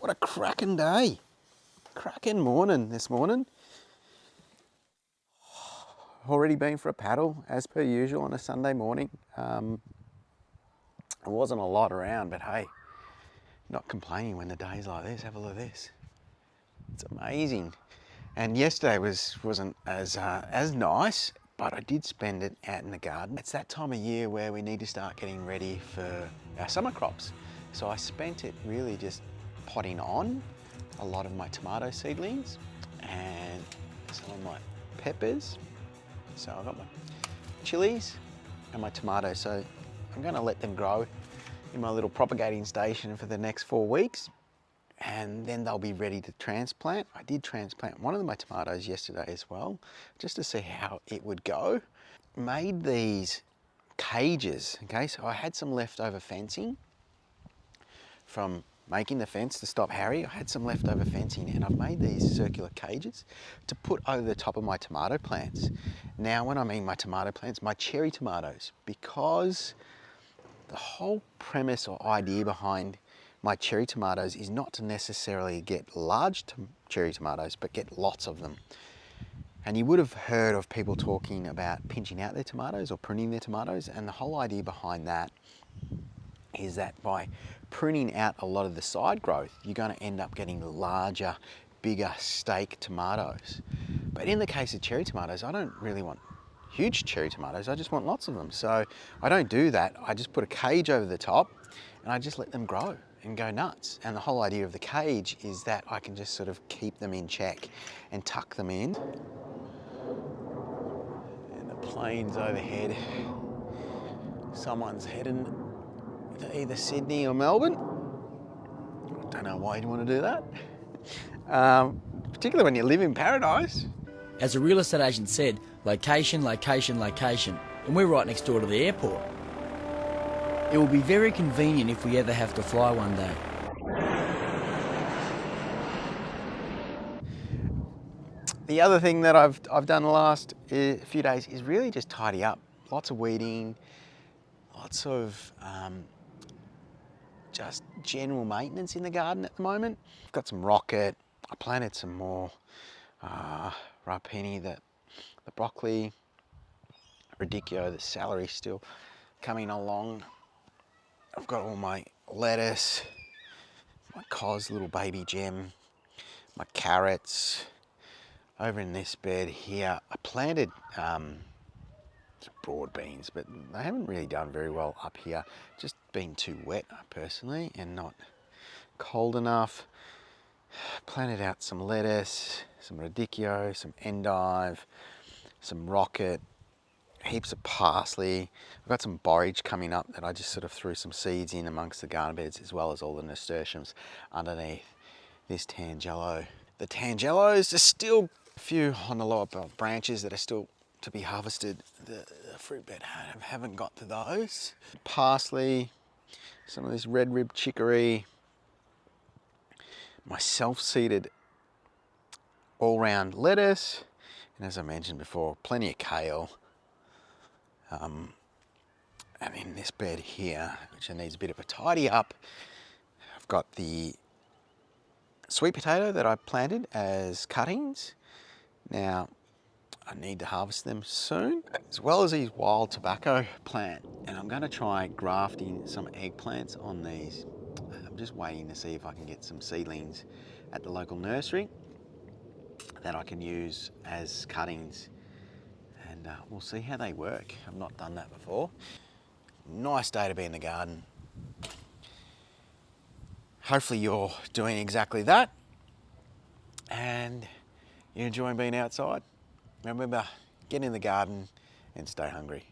What a cracking day. Cracking morning this morning. Already been for a paddle, as per usual on a Sunday morning. There wasn't a lot around, but hey, not complaining when the day's like this. Have a look at this. It's amazing. And yesterday wasn't as nice, but I did spend it out in the garden. It's that time of year where we need to start getting ready for our summer crops. So I spent it really just potting on a lot of my tomato seedlings and some of my peppers. So I've got my chilies and my tomatoes. So I'm going to let them grow in my little propagating station for the next 4 weeks. And then they'll be ready to transplant. I did transplant one of my tomatoes yesterday as well, just to see how it would go. Made these cages, okay? So I had some leftover fencing from making the fence to stop Harry. I had some leftover fencing and I've made these circular cages to put over the top of my tomato plants. Now, when I mean my tomato plants, my cherry tomatoes, because the whole premise or idea behind my cherry tomatoes is not to necessarily get large cherry tomatoes, but get lots of them. And you would have heard of people talking about pinching out their tomatoes or pruning their tomatoes. And the whole idea behind that is that by pruning out a lot of the side growth, you're going to end up getting larger, bigger steak tomatoes. But in the case of cherry tomatoes, I don't really want huge cherry tomatoes. I just want lots of them. So I don't do that. I just put a cage over the top and I just let them grow and go nuts. And the whole idea of the cage is that I can just sort of keep them in check and tuck them in. And the planes overhead. Someone's heading to either Sydney or Melbourne. I don't know why you'd want to do that. Particularly when you live in paradise. As a real estate agent said, location, location, location. And we're right next door to the airport. It will be very convenient if we ever have to fly one day. The other thing that I've done the last few days is really just tidy up. Lots of weeding, lots of just general maintenance in the garden at the moment. I've got some rocket. I planted some more rapini, the broccoli, radicchio, the celery still coming along. I've got all my lettuce, my cos little baby gem, my carrots. Over in this bed here, I planted some broad beans, but they haven't really done very well up here. Just been too wet personally and not cold enough. Planted out some lettuce, some radicchio, some endive, some rocket, heaps of parsley. I've got some borage coming up that I just sort of threw some seeds in amongst the garden beds, as well as all the nasturtiums underneath this tangelo. The tangelos are still a few on the lower branches that are still to be harvested. The fruit bed haven't got to those. Parsley, some of this red rib chicory, my self-seeded all-round lettuce, and as I mentioned before, plenty of kale. And in this bed here, which needs a bit of a tidy up, I've got the sweet potato that I planted as cuttings. Now, I need to harvest them soon, as well as these wild tobacco plant. And I'm going to try grafting some eggplants on these. I'm just waiting to see if I can get some seedlings at the local nursery that I can use as cuttings. And we'll see how they work. I've not done that before. Nice day to be in the garden. Hopefully you're doing exactly that and you're enjoying being outside. Remember, get in the garden and stay hungry.